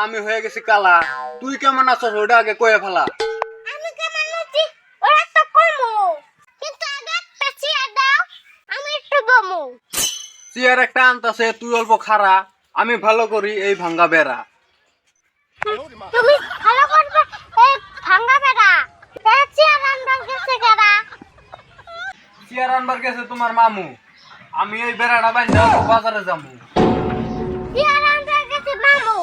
আমি হয়ে গেছি কালা। তুই কেমন আছিস ওটা আগে কয়ে ফেলা। আমি কেমন আছি ওরা তো কমু, কিন্তু আগে একটা চেয়ার দাও, আমি একটু বমু। চেয়ার একটা আনতাছে, তুই অল্প খারা, আমি ভালো করি এই ভাঙ্গা বেড়া। তুমি ভালো করবে এই ভাঙা বেড়া, এই চেয়ার আনবার গেছে কেডা? চেয়ার আনবার গেছে তোমার মামু। আমি এই বেড়াটা বাইন্ধা বাজারে যাবো। চেয়ার আনবার গেছে মামু।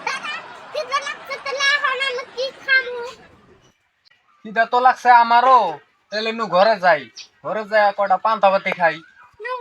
দাদা কিটা লাগছে তাহলে এখন আমি কি খাবো? কিটা তো লাগছে আমারও। তাহলে নু ঘরে যাই, ঘরে যাই কটা পান্তা ভাতি খাই। নাও।